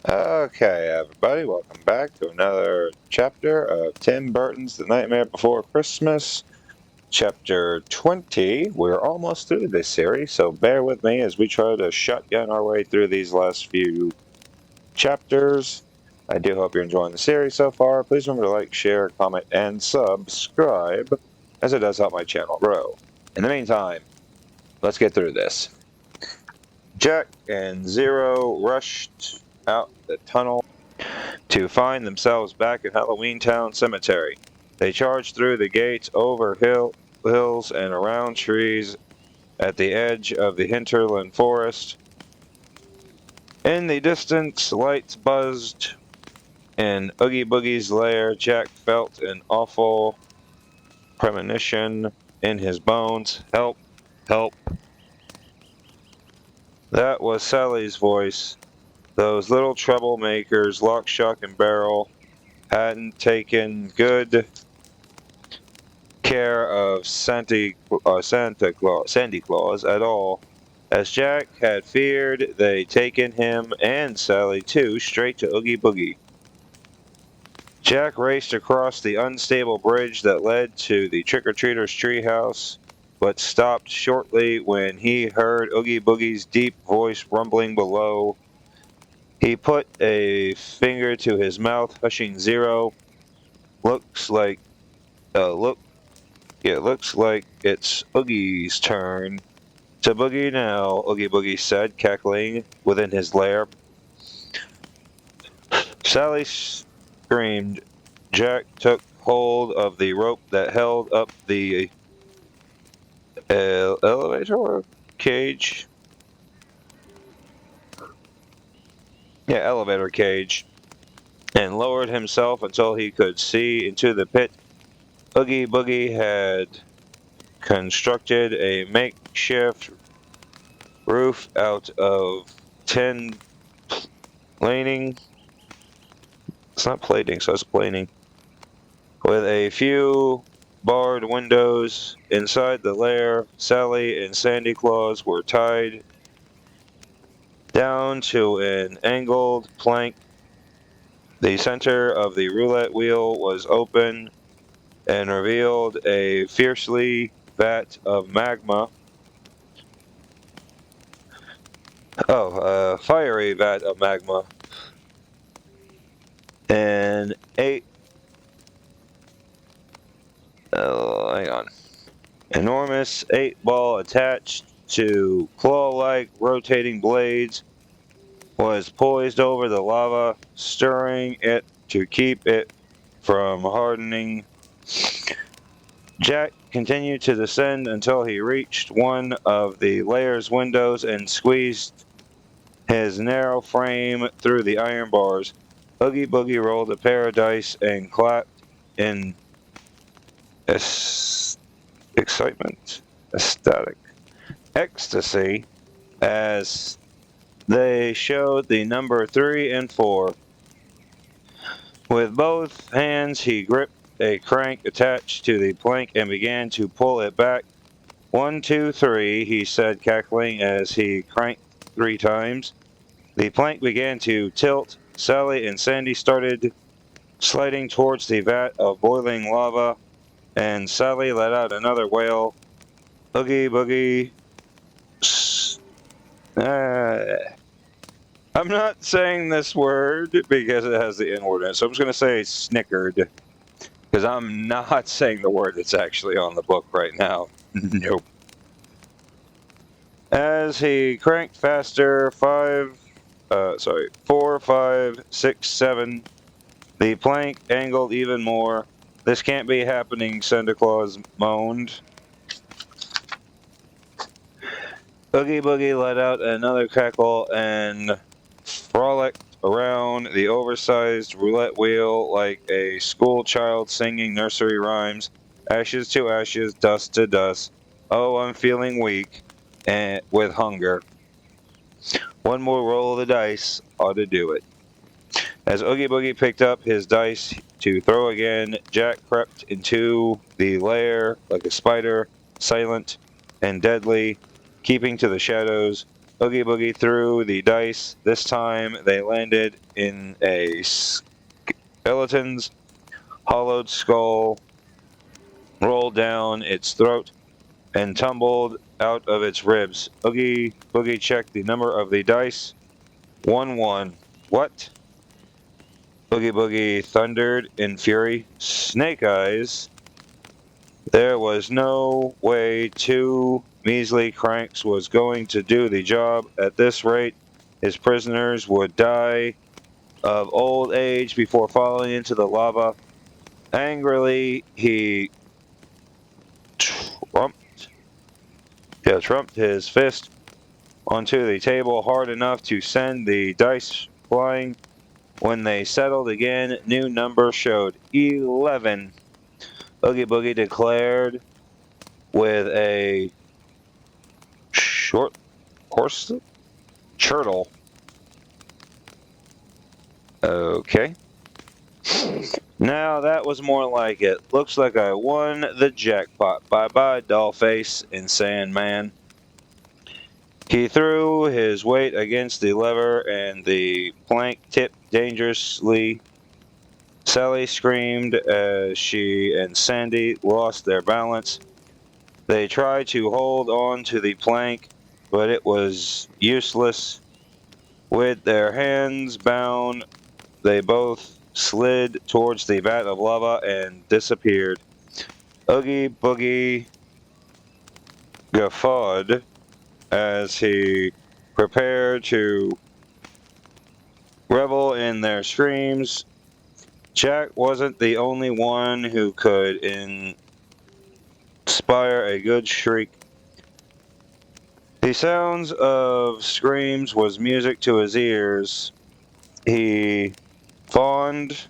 Okay, everybody, welcome back to another chapter of Tim Burton's The Nightmare Before Christmas, Chapter 20. We're almost through this series, so bear with me as we try to shotgun our way through these last few chapters. I do hope you're enjoying the series so far. Please remember to like, share, comment, and subscribe, as it does help my channel grow. In the meantime, let's get through this. Jack and Zero rushed out the tunnel to find themselves back at Halloween Town Cemetery. They charged through the gates, over hills, and around trees at the edge of the hinterland forest. In the distance, lights buzzed. In Oogie Boogie's lair, Jack felt an awful premonition in his bones. Help, help. That was Sally's voice. Those little troublemakers, Lock, Shock, and Barrel, hadn't taken good care of Sandy Claus at all. As Jack had feared, they'd taken him and Sally too straight to Oogie Boogie. Jack raced across the unstable bridge that led to the trick-or-treaters' treehouse, but stopped shortly when he heard Oogie Boogie's deep voice rumbling below. He put a finger to his mouth, hushing Zero. Looks like it's Oogie's turn to boogie now, Oogie Boogie said, cackling within his lair. Sally screamed. Jack took hold of the rope that held up the elevator cage. Elevator cage, and lowered himself until he could see into the pit. Oogie Boogie had constructed a makeshift roof out of tin planing. It's not plating, so it's planing. With a few barred windows inside the lair, Sally and Sandy Claus were tied down to an angled plank. The center of the roulette wheel was open and revealed a fiery vat of magma. Fiery vat of magma. And hang on. Enormous 8-ball attached to claw-like rotating blades was poised over the lava, stirring it to keep it from hardening. Jack continued to descend until he reached one of the lair's windows and squeezed his narrow frame through the iron bars. Oogie Boogie rolled a pair of dice and clapped in ecstatic ecstasy as they showed the number 3 and 4. With both hands, he gripped a crank attached to the plank and began to pull it back. 1, 2, 3, he said, cackling as he cranked 3 times. The plank began to tilt. Sally and Sandy started sliding towards the vat of boiling lava, and Sally let out another wail. Oogie Boogie. I'm not saying this word because it has the N word in it, so I'm just going to say snickered, because I'm not saying the word that's actually on the book right now. Nope. As he cranked faster, 4, 5, 6, 7, the plank angled even more. This can't be happening, Santa Claus moaned. Oogie Boogie let out another cackle and frolicked around the oversized roulette wheel like a school child singing nursery rhymes. Ashes to ashes, dust to dust. Oh, I'm feeling weak and with hunger. One more roll of the dice ought to do it. As Oogie Boogie picked up his dice to throw again, Jack crept into the lair like a spider, silent and deadly, keeping to the shadows. Oogie Boogie threw the dice. This time they landed in a skeleton's hollowed skull, rolled down its throat, and tumbled out of its ribs. Oogie Boogie checked the number of the dice. 1-1. What? Oogie Boogie thundered in fury. Snake Eyes. There was no way two measly cranks was going to do the job. At this rate, his prisoners would die of old age before falling into the lava. Angrily, he trumped his fist onto the table hard enough to send the dice flying. When they settled again, new number showed 11. Oogie Boogie declared with a short horse chortle. Okay. Now that was more like it. Looks like I won the jackpot. Bye-bye, Dollface and Sandman. He threw his weight against the lever and the plank tipped dangerously. Sally screamed as she and Sandy lost their balance. They tried to hold on to the plank, but it was useless. With their hands bound, they both slid towards the vat of lava and disappeared. Oogie Boogie guffawed as he prepared to revel in their screams. Jack wasn't the only one who could inspire a good shriek. The sounds of screams was music to his ears. He fawned.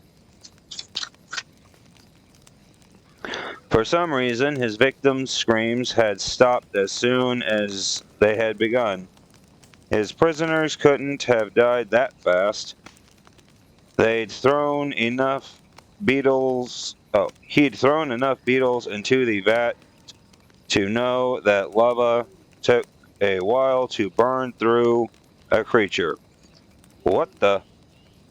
For some reason, his victims' screams had stopped as soon as they had begun. His prisoners couldn't have died that fast. He'd thrown enough beetles into the vat to know that lava took a while to burn through a creature. What the?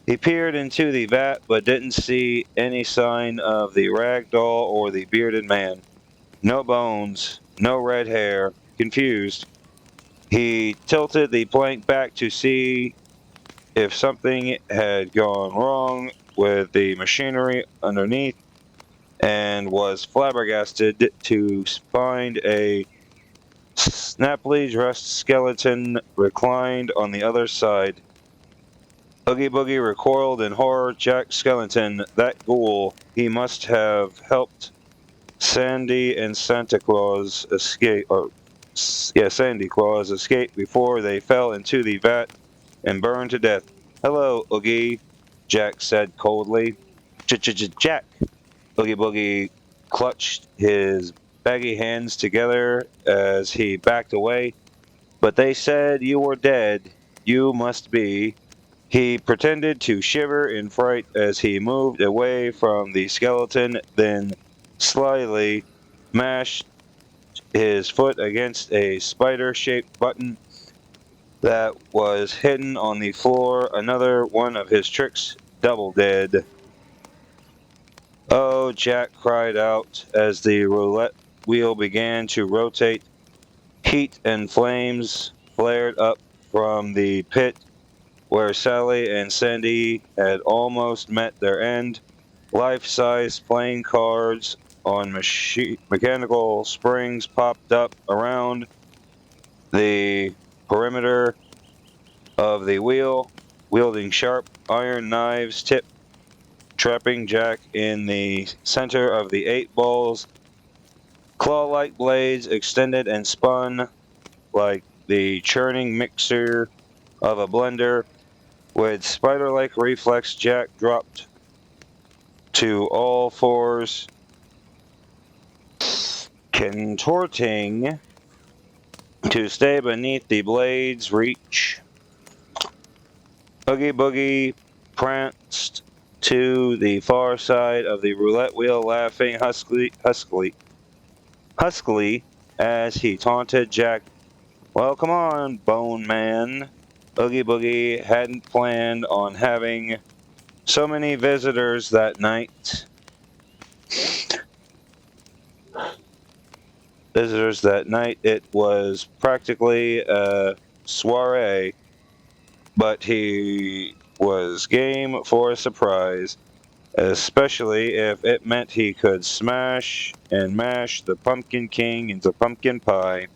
He peered into the vat but didn't see any sign of the rag doll or the bearded man. No bones, no red hair. Confused, he tilted the plank back to see if something had gone wrong with the machinery underneath, and was flabbergasted to find a snappily dressed skeleton reclined on the other side. Oogie Boogie recoiled in horror. Jack Skellington, that ghoul, he must have helped Sandy and Santa Claus escape, Sandy Claus escape before they fell into the vat and burned to death. Hello, Oogie, Jack said coldly. Jack. Oogie Boogie clutched his baggy hands together as he backed away. But they said you were dead. You must be. He pretended to shiver in fright as he moved away from the skeleton, then slyly mashed his foot against a spider-shaped button that was hidden on the floor. Another one of his tricks, double dead. Oh, Jack cried out as the roulette wheel began to rotate. Heat and flames flared up from the pit where Sally and Sandy had almost met their end. Life-size playing cards on mechanical springs popped up around the perimeter of the wheel, wielding sharp iron knives trapping Jack in the center of the 8 balls. Claw-like blades extended and spun like the churning mixer of a blender. With spider-like reflex, Jack dropped to all fours, contorting to stay beneath the blade's reach. Oogie Boogie pranced to the far side of the roulette wheel, laughing huskily as he taunted Jack Well, come on, Bone Man. Oogie Boogie hadn't planned on having so many visitors that night. It was practically a soiree, but he was game for a surprise, especially if it meant he could smash and mash the Pumpkin King into pumpkin pie.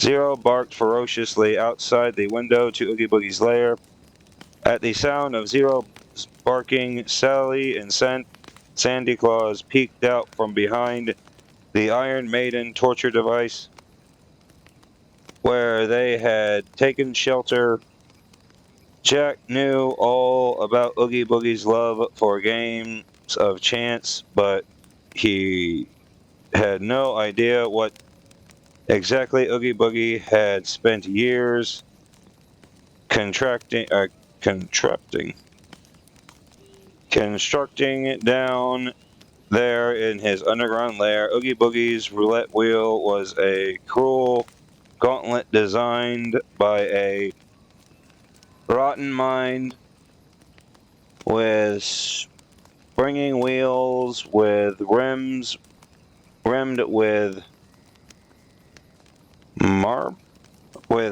Zero barked ferociously outside the window to Oogie Boogie's lair. At the sound of Zero barking, Sally and Sandy Claus peeked out from behind the Iron Maiden torture device, where they had taken shelter. Jack knew all about Oogie Boogie's love for games of chance, but he had no idea what exactly Oogie Boogie had spent years constructing down there in his underground lair. Oogie Boogie's roulette wheel was a cruel gauntlet designed by a rotten mind with springing wheels with rims rimmed with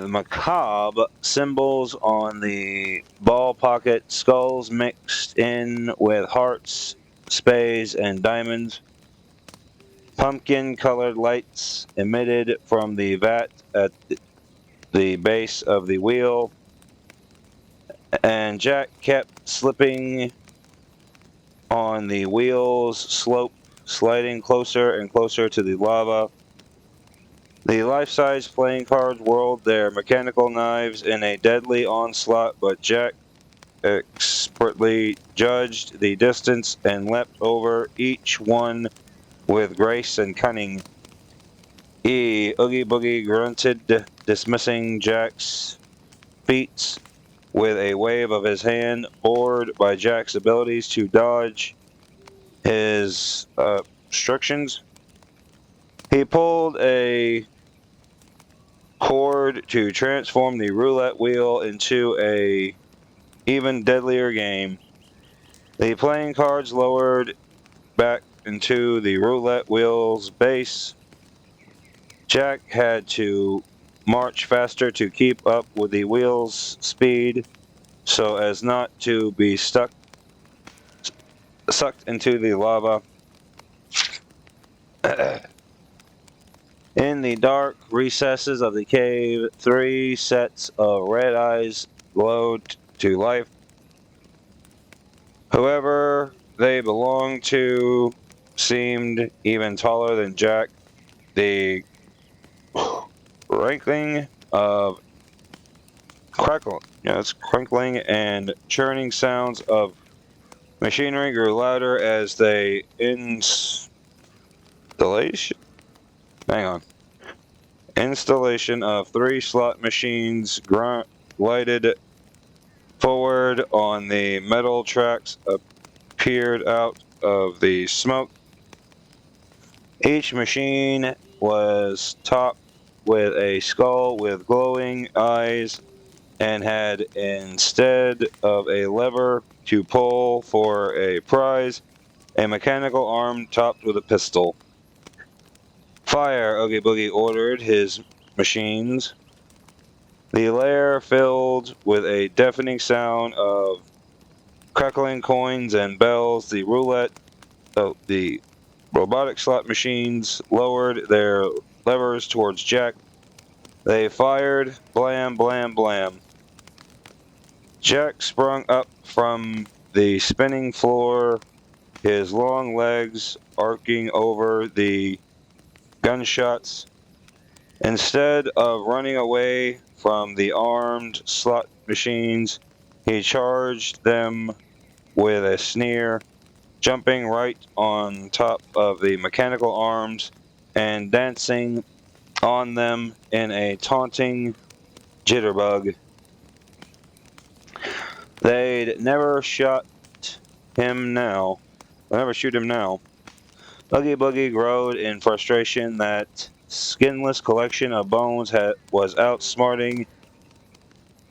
macabre symbols on the ball pocket, skulls mixed in with hearts, spades, and diamonds. Pumpkin-colored lights emitted from the vat at the base of the wheel, and Jack kept slipping on the wheel's slope, sliding closer and closer to the lava. The life-size playing cards whirled their mechanical knives in a deadly onslaught, but Jack expertly judged the distance and leapt over each one with grace and cunning. Oogie Boogie grunted, dismissing Jack's feats with a wave of his hand, bored by Jack's abilities to dodge his obstructions. He pulled a cord to transform the roulette wheel into a even deadlier game. The playing cards lowered back into the roulette wheel's base. Jack had to march faster to keep up with the wheel's speed so as not to be sucked into the lava. In the dark recesses of the cave, 3 sets of red eyes glowed to life. Whoever they belonged to seemed even taller than Jack. The crinkling and churning sounds of machinery grew louder as the installation of 3 slot machines glided forward on the metal tracks appeared out of the smoke. Each machine was topped with a skull with glowing eyes and had, instead of a lever to pull for a prize, a mechanical arm topped with a pistol. Fire, Oogie Boogie ordered his machines. The lair filled with a deafening sound of crackling coins and bells. The robotic slot machines lowered their levers towards Jack. They fired. Blam, blam, blam. Jack sprung up from the spinning floor, his long legs arcing over the gunshots. Instead of running away from the armed slot machines, he charged them with a sneer, jumping right on top of the mechanical arms and dancing on them in a taunting jitterbug. They'd never shoot him now. Oogie Boogie growled in frustration that skinless collection of bones was outsmarting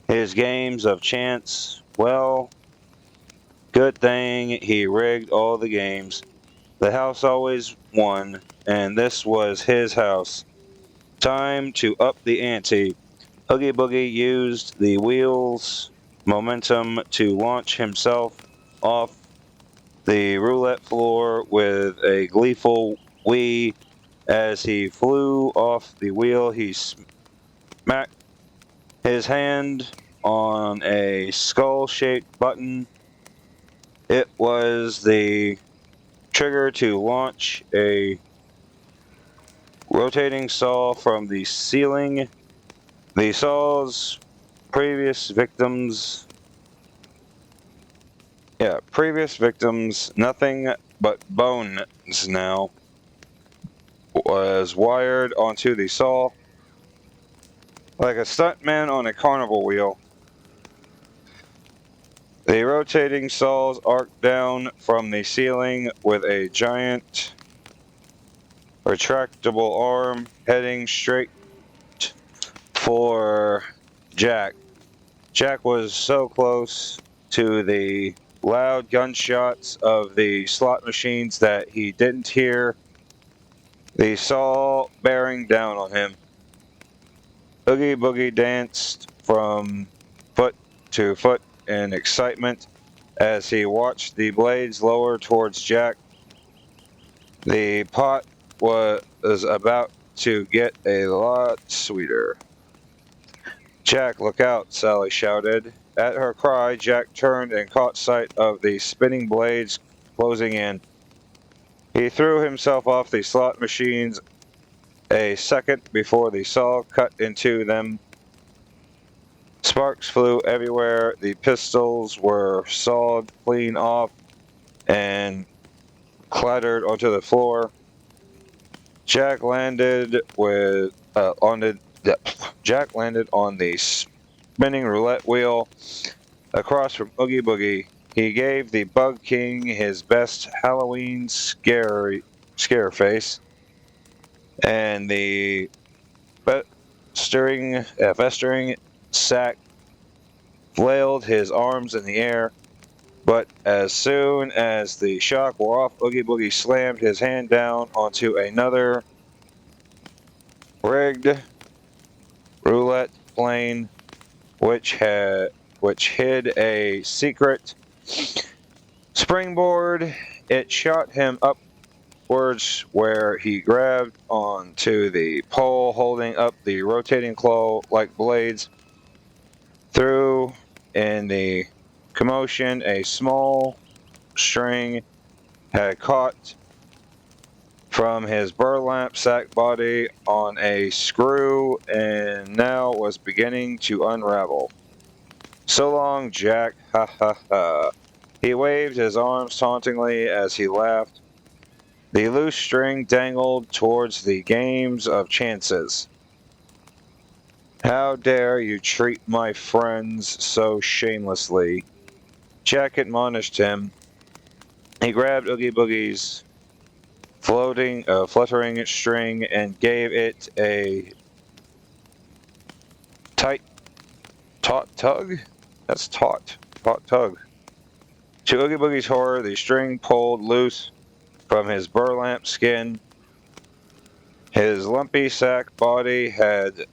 his games of chance. Well, good thing he rigged all the games. The house always won, and this was his house. Time to up the ante. Oogie Boogie used the wheel's momentum to launch himself off the roulette floor with a gleeful wee. As he flew off the wheel, he smacked his hand on a skull-shaped button. It was the trigger to launch a rotating saw from the ceiling. The saw's previous victims, nothing but bones now, was wired onto the saw like a stuntman on a carnival wheel. The rotating saws arced down from the ceiling with a giant retractable arm heading straight for Jack. Jack was so close to the loud gunshots of the slot machines that he didn't hear the saw bearing down on him. Oogie Boogie danced from foot to foot in excitement as he watched the blades lower towards Jack. The pot was about to get a lot sweeter. Jack, look out, Sally shouted. At her cry, Jack turned and caught sight of the spinning blades closing in. He threw himself off the slot machines a second before the saw cut into them. Sparks flew everywhere. The pistols were sawed clean off and clattered onto the floor. Jack landed on the spinning roulette wheel across from Oogie Boogie. He gave the Bug King his best Halloween scare face, and the festering sack flailed his arms in the air. But as soon as the shock wore off, Oogie Boogie slammed his hand down onto another rigged roulette plane, which hid a secret springboard. It shot him upwards, where he grabbed onto the pole, holding up the rotating claw-like blades. Through in the commotion, a small string had caught from his burlap sack body on a screw and now was beginning to unravel. So long, Jack, ha ha ha. He waved his arms tauntingly as he laughed. The loose string dangled towards the games of chances. How dare you treat my friends so shamelessly? Jack admonished him. He grabbed Oogie Boogie's fluttering string and gave it a taut tug. That's taut tug. To Oogie Boogie's horror, the string pulled loose from his burlap skin. His lumpy sack body had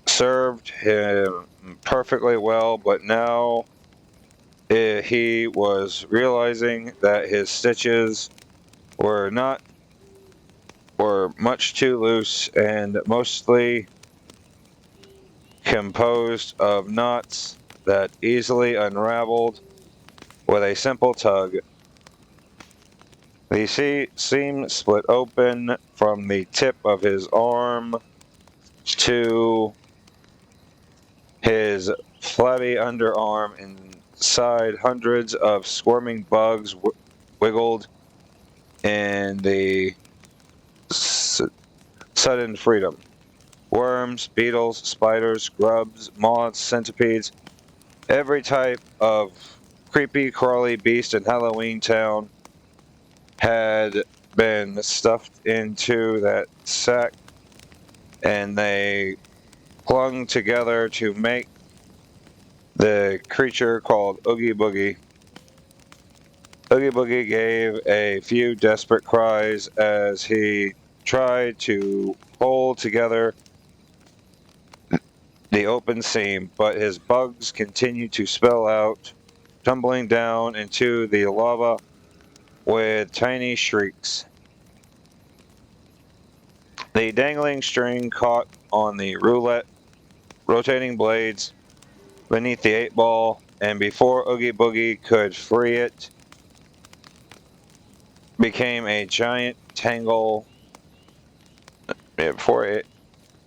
served him perfectly well, but now he was realizing that his stitches were much too loose and mostly composed of knots that easily unraveled with a simple tug. The seam split open from the tip of his arm to his flabby underarm. Inside, hundreds of squirming bugs wiggled in the sudden freedom. Worms, beetles, spiders, grubs, moths, centipedes, every type of creepy, crawly beast in Halloween Town had been stuffed into that sack and they clung together to make the creature called Oogie Boogie. Oogie Boogie gave a few desperate cries as he tried to hold together the open seam, but his bugs continued to spill out, tumbling down into the lava with tiny shrieks. The dangling string caught on the roulette, rotating blades beneath the 8-ball, and before Oogie Boogie could free it, became a giant tangle. Before it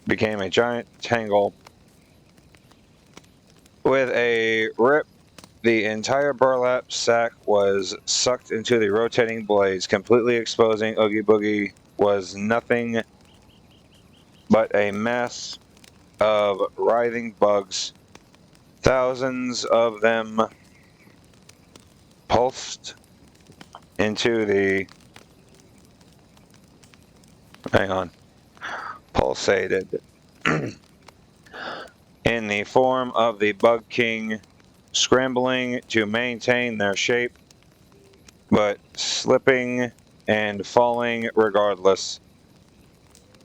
became a giant tangle with a rip. The entire burlap sack was sucked into the rotating blades, completely exposing Oogie Boogie was nothing but a mess of writhing bugs. Thousands of them pulsed into the hang on, pulsated in the form of the Bug King, scrambling to maintain their shape, but slipping and falling regardless.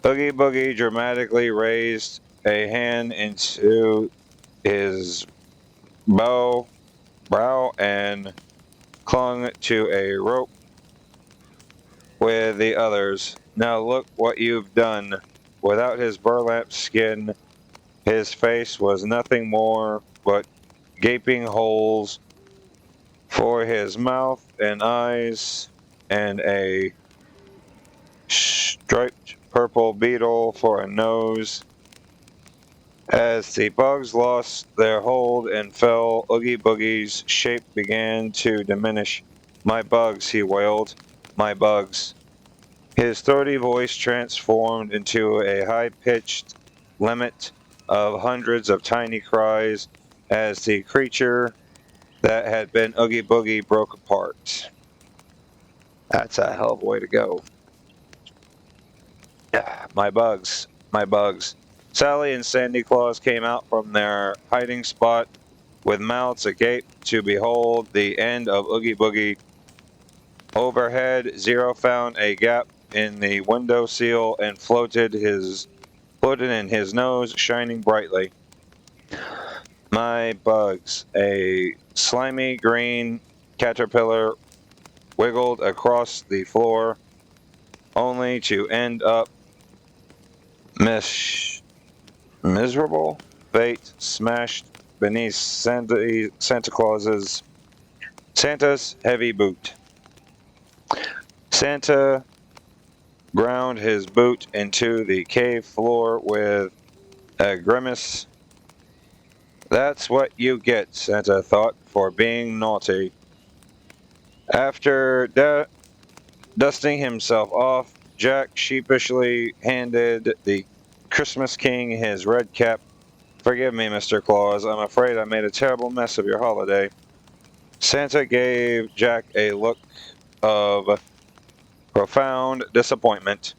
Oogie Boogie dramatically raised a hand into his brow and clung to a rope with the others. Now look what you've done. Without his burlap skin, his face was nothing more but gaping holes for his mouth and eyes, and a striped purple beetle for a nose. As the bugs lost their hold and fell, Oogie Boogie's shape began to diminish. My bugs, he wailed. My bugs. His throaty voice transformed into a high-pitched limit of hundreds of tiny cries as the creature that had been Oogie Boogie broke apart. That's a hell of a way to go. My bugs, my bugs. Sally and Sandy Claus came out from their hiding spot with mouths agape to behold the end of Oogie Boogie. Overhead, Zero found a gap in the window seal and floated in his nose, shining brightly. My bugs. A slimy green caterpillar wiggled across the floor, only to end up miserable fate smashed beneath Santa's heavy boot. Santa ground his boot into the cave floor with a grimace. That's what you get, Santa thought, for being naughty. After dusting himself off, Jack sheepishly handed the Christmas King his red cap. Forgive me, Mr. Claus. I'm afraid I made a terrible mess of your holiday. Santa gave Jack a look of profound disappointment.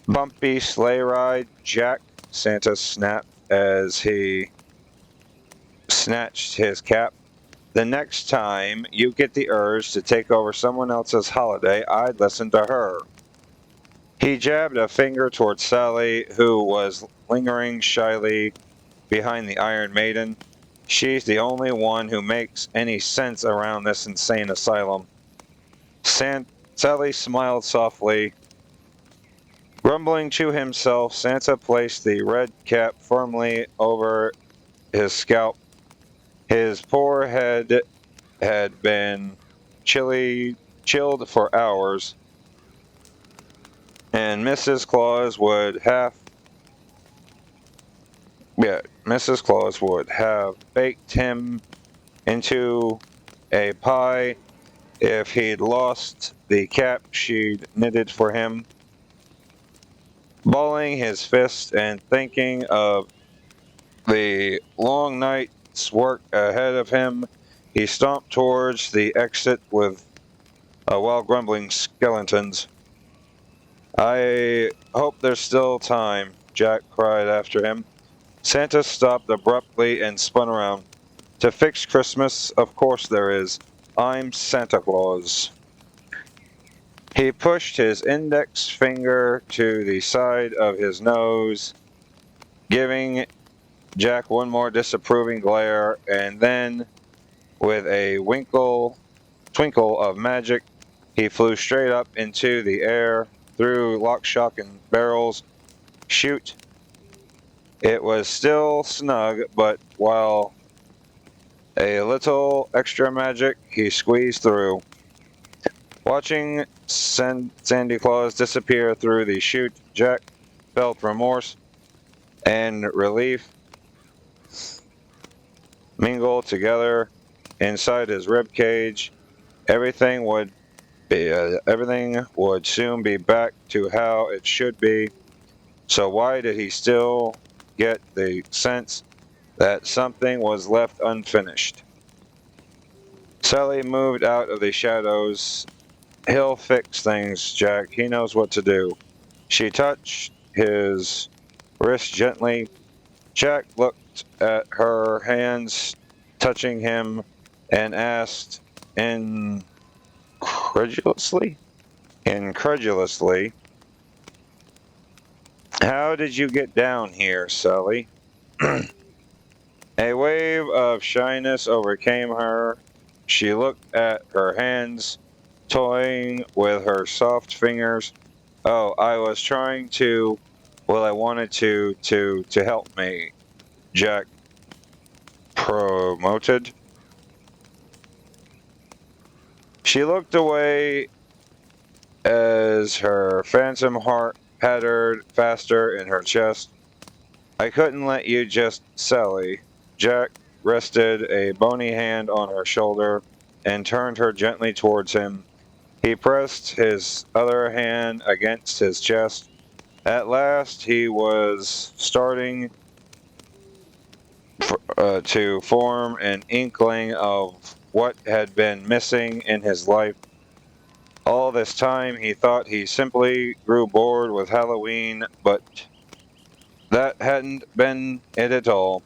Bumpy sleigh ride, Jack, Santa snapped as he snatched his cap. The next time you get the urge to take over someone else's holiday, I'd listen to her. He jabbed a finger toward Sally, who was lingering shyly behind the Iron Maiden. She's the only one who makes any sense around this insane asylum. Sally smiled softly. Grumbling to himself, Santa placed the red cap firmly over his scalp. His poor head had been chilled for hours, and Mrs. Claus would have baked him into a pie if he'd lost the cap she'd knitted for him. Balling his fist and thinking of the long night's work ahead of him, he stomped towards the exit with while grumbling skeletons. I hope there's still time, Jack cried after him. Santa stopped abruptly and spun around. To fix Christmas, of course there is. I'm Santa Claus. He pushed his index finger to the side of his nose, giving Jack one more disapproving glare, and then, with a twinkle of magic, he flew straight up into the air, through lock, shock, and barrels. Shoot! It was still snug, but while a little extra magic, he squeezed through. Watching Sandy Claus disappear through the chute, Jack felt remorse and relief mingle together inside his rib cage. Everything would soon be back to how it should be. So why did he still get the sense that something was left unfinished? Sally moved out of the shadows. He'll fix things, Jack. He knows what to do. She touched his wrist gently. Jack looked at her hands touching him and asked incredulously, how did you get down here, Sally? A wave of shyness overcame her. She looked at her hands, toying with her soft fingers. Oh, I was trying to, well, I wanted to help me, Jack promoted. She looked away as her phantom heart pattered faster in her chest. I couldn't let you just, Sally. Jack rested a bony hand on her shoulder and turned her gently towards him. He pressed his other hand against his chest. At last, he was starting to form an inkling of what had been missing in his life. All this time, he thought he simply grew bored with Halloween, but that hadn't been it at all.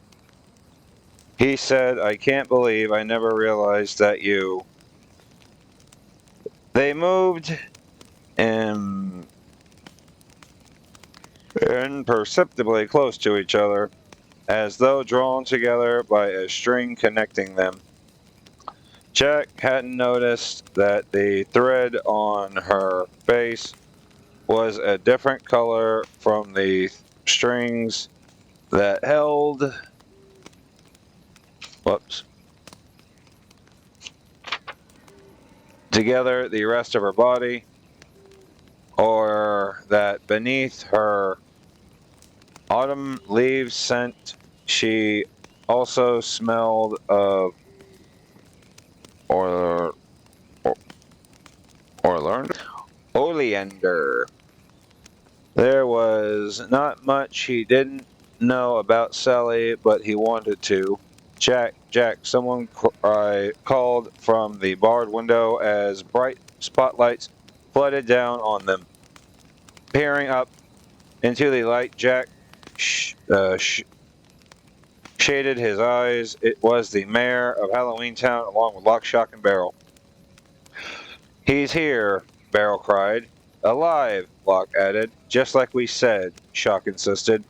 He said, I can't believe I never realized that you. They moved imperceptibly close to each other, as though drawn together by a string connecting them. Jack hadn't noticed that the thread on her face was a different color from the strings that held whoops, together the rest of her body, or that beneath her autumn leaves scent she also smelled of or or learned oleander. There was not much he didn't know about Sally, but he wanted to. Jack, someone called from the barred window as bright spotlights flooded down on them. Peering up into the light, Jack shaded his eyes. It was the mayor of Halloween Town along with Lock, Shock, and Barrel. He's here, Barrel cried. Alive, Lock added. Just like we said, Shock insisted.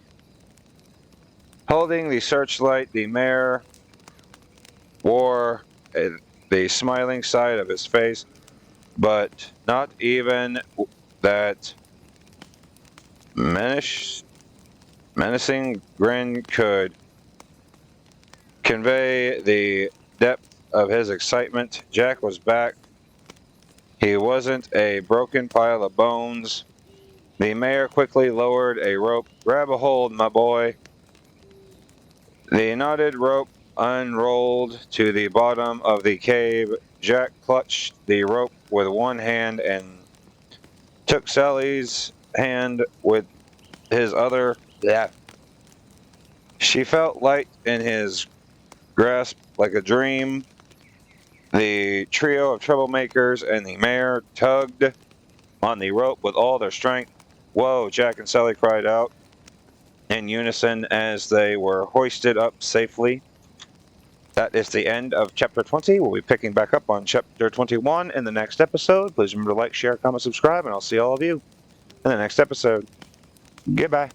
Holding the searchlight, the mayor wore the smiling side of his face, but not even that menacing grin could convey the depth of his excitement. Jack was back. He wasn't a broken pile of bones. The mayor quickly lowered a rope. Grab a hold, my boy. The knotted rope unrolled to the bottom of the cave. Jack clutched the rope with one hand and took Sally's hand with his other. Yeah. She felt light in his grasp like a dream. The trio of troublemakers and the mayor tugged on the rope with all their strength. Whoa, Jack and Sally cried out in unison as they were hoisted up safely. That is the end of chapter 20. We'll be picking back up on chapter 21 in the next episode. Please remember to like, share, comment, subscribe, and I'll see all of you in the next episode. Goodbye.